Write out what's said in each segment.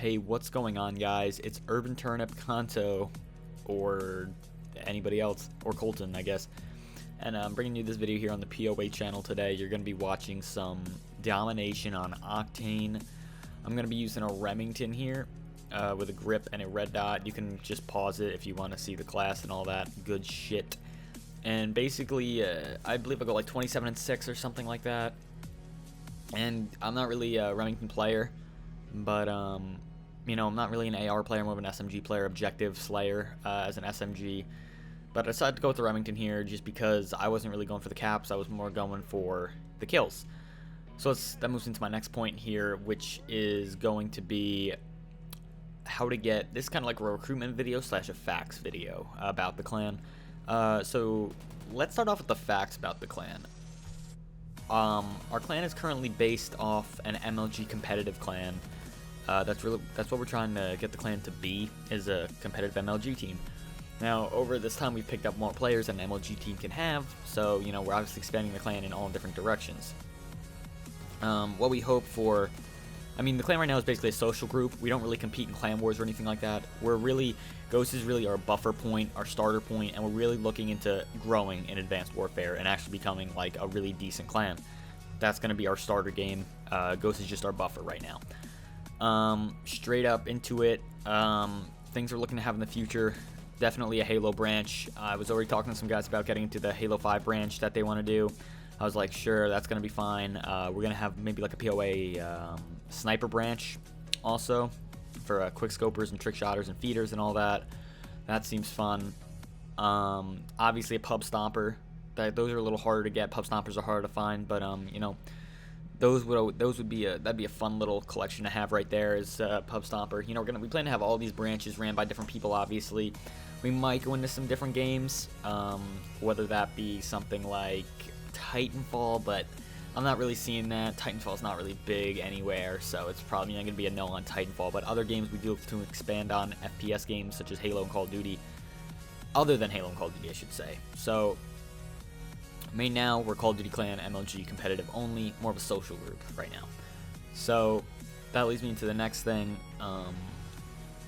Hey, what's going on, guys? It's Urban Turnip Kanto, or anybody else, or Colton, I guess. And I'm bringing you this video here on the POA channel today. You're going to be watching some domination on Octane. I'm going to be using a Remington here with a grip and a red dot. You can just pause it if you want to see the class and all that good shit. And basically, I believe I go like 27-6 or something like that. And I'm not really a Remington player, but you know, I'm not really an AR player, more of an SMG player, objective slayer as an SMG. But I decided to go with the Remington here just because I wasn't really going for the caps. I was more going for the kills. So that moves into my next point here, which is going to be how to get this kind of like a recruitment video slash a Faqs video about the clan. So let's start off with the facts about the clan. Our clan is currently based off an MLG competitive clan. That's what we're trying to get the clan to be, is a competitive MLG team. Now, over this time, we've picked up more players than an MLG team can have, so, you know, we're obviously expanding the clan in all different directions. What we hope for, I mean, the clan right now is basically a social group. We don't really compete in clan wars or anything like that. Ghost is really our buffer point, our starter point, and we're really looking into growing in Advanced Warfare and actually becoming, like, a really decent clan. That's going to be our starter game. Ghost is just our buffer right now. Straight up into it, things we're looking to have in the future. Definitely a Halo branch. I was already talking to some guys about getting into the Halo 5 branch that they want to do. I was like, sure, that's going to be fine. We're going to have maybe like a POA sniper branch also for quick scopers and trick shotters and feeders and all that. That seems fun. Obviously a pub stomper. Those are a little harder to get. Pub stompers are harder to find, but you know, that'd be a fun little collection to have right there. Is pub stomper. You know, we plan to have all these branches ran by different people. Obviously, we might go into some different games, whether that be something like Titanfall, but I'm not really seeing that. Titanfall's not really big anywhere, so it's probably not going to be a no on Titanfall. But other games we do have to expand on, FPS games such as Halo and Call of Duty, other than Halo and Call of Duty, I should say. So main now, we're Call of Duty Clan, MLG competitive only, more of a social group right now. So that leads me into the next thing.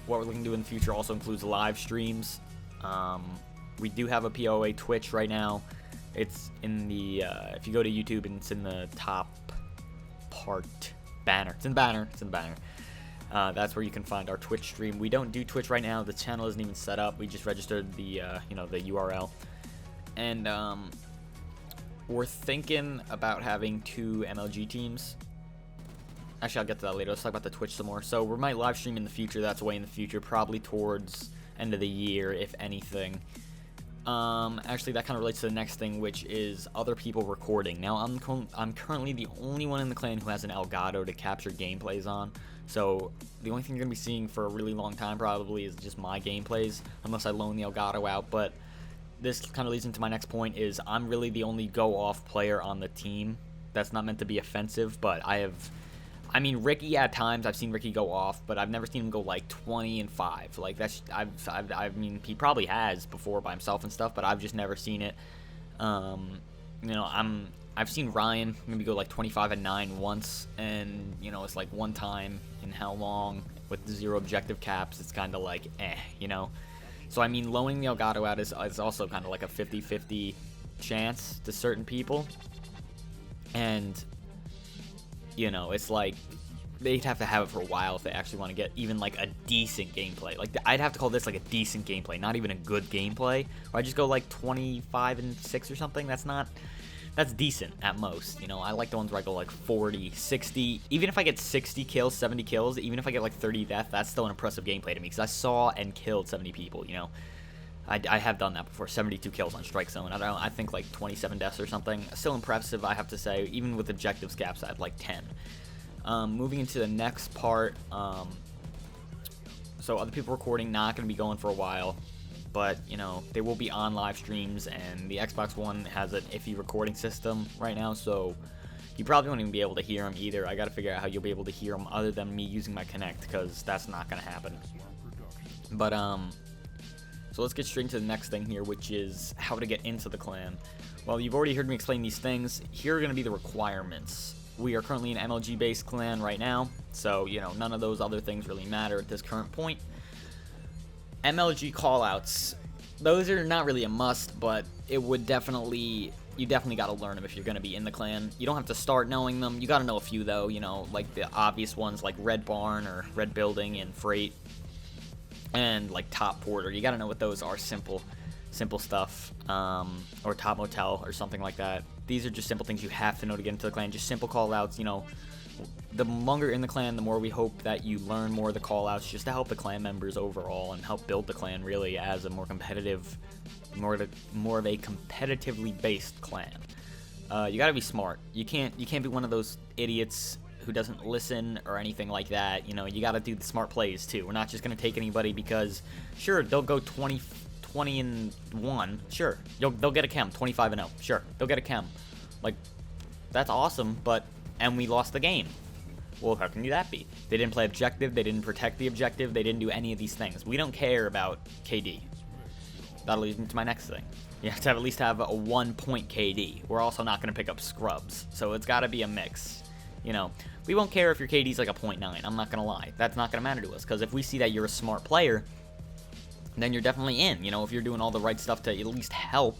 What we're looking to do in the future also includes live streams. We do have a POA Twitch right now. It's in the, if you go to YouTube, and it's in the top part banner. It's in the banner. That's where you can find our Twitch stream. We don't do Twitch right now. The channel isn't even set up. We just registered the, you know, the URL. And, we're thinking about having 2 MLG teams. Actually, I'll get to that later. Let's talk about the Twitch some more. So we might live stream in the future. That's way in the future, probably towards end of the year, if anything. Actually, that kind of relates to the next thing, which is other people recording. Now, I'm currently the only one in the clan who has an Elgato to capture gameplays on. So the only thing you're gonna be seeing for a really long time probably is just my gameplays, unless I loan the Elgato out. But this kind of leads into my next point, is I'm really the only go-off player on the team. That's not meant to be offensive, but I mean, Ricky at times, I've seen Ricky go off, but I've never seen him go like 20-5. Like, I mean, he probably has before by himself and stuff, but I've just never seen it. You know, I've seen Ryan maybe go like 25-9 once, and, you know, it's like one time in how long with 0 objective caps. It's kind of like, you know. So, I mean, loaning the Elgato out is also kind of like a 50-50 chance to certain people. And, you know, it's like they'd have to have it for a while if they actually want to get even like a decent gameplay. Like, I'd have to call this like a decent gameplay, not even a good gameplay. Or I just go like 25-6 or something. That's decent at most. You know, I like the ones where I go like 40, 60. Even if I get 60 kills, 70 kills, even if I get like 30 deaths, that's still an impressive gameplay to me, because I saw and killed 70 people, you know. I have done that before, 72 kills on Strike Zone. I think like 27 deaths or something. Still impressive, I have to say. Even with objectives gaps, I had like 10. Moving into the next part. So other people recording, not going to be going for a while. But, you know, they will be on live streams, and the Xbox One has an iffy recording system right now, so you probably won't even be able to hear them either. I got to figure out how you'll be able to hear them other than me using my Kinect, because that's not going to happen. But, so let's get straight into the next thing here, which is how to get into the clan. Well, you've already heard me explain these things. Here are going to be the requirements. we are currently an MLG based clan right now, so you know, none of those other things really matter at this current point. MLG callouts, those are not really a must, but it would definitely, you definitely got to learn them if you're going to be in the clan. You don't have to start knowing them. You got to know a few though, you know, like the obvious ones like Red Barn or Red Building and Freight, and like Top Porter. You got to know what those are. Simple stuff, or Top Motel or something like that. These are just simple things you have to know to get into the clan. Just simple callouts, you know. The longer in the clan, the more we hope that you learn more of the callouts, just to help the clan members overall and help build the clan really as a more competitive, more of a competitively based clan. You gotta be smart. You can't be one of those idiots who doesn't listen or anything like that. You know, you gotta do the smart plays too. We're not just gonna take anybody because, sure, they'll go 20-1. Sure, they'll get a chem. 25-0. Sure, they'll get a chem. Like, that's awesome, but and we lost the game. Well, how can that be? They didn't play objective, they didn't protect the objective, they didn't do any of these things. We don't care about KD. That'll lead me to my next thing. You have to at least have a 1-point KD. We're also not going to pick up scrubs, so it's got to be a mix. You know, we won't care if your KD's like a 0.9. I'm not going to lie. That's not going to matter to us, because if we see that you're a smart player, then you're definitely in. You know, if you're doing all the right stuff to at least help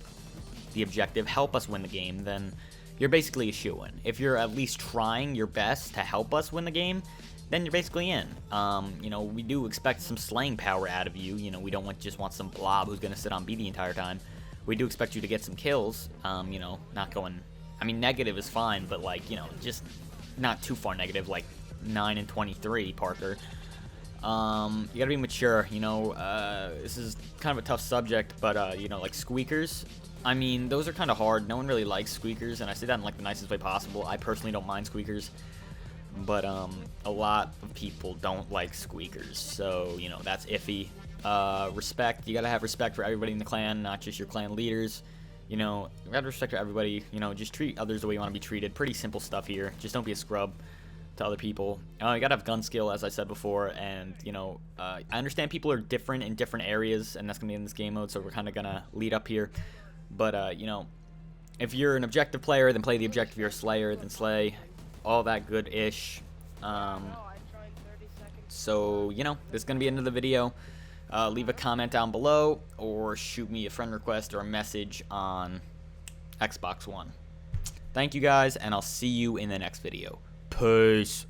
the objective, help us win the game, then you're basically a shoo-in. If you're at least trying your best to help us win the game, then you're basically in. You know, we do expect some slaying power out of you. You know, we don't just want some blob who's going to sit on B the entire time. We do expect you to get some kills. You know, not going, I mean, negative is fine, but like, you know, just not too far negative, like 9 and 23, Parker. You gotta be mature, you know. This is kind of a tough subject, but you know, like squeakers, I mean, those are kind of hard. No one really likes squeakers, and I say that in like the nicest way possible. I personally don't mind squeakers, but a lot of people don't like squeakers, so you know, that's iffy. Respect, you gotta have respect for everybody in the clan, not just your clan leaders. You know, you gotta respect for everybody. You know, just treat others the way you want to be treated. Pretty simple stuff here. Just don't be a scrub to other people. You gotta have gun skill, as I said before, and you know, I understand people are different in different areas, and that's gonna be in this game mode, so we're kind of gonna lead up here. But you know, if you're an objective player, then play the objective. If you're a slayer, then slay. All that good-ish. So you know, this is gonna be the end of the video. Leave a comment down below, or shoot me a friend request or a message on XBOX1. Thank you guys, and I'll see you in the next video. Peace.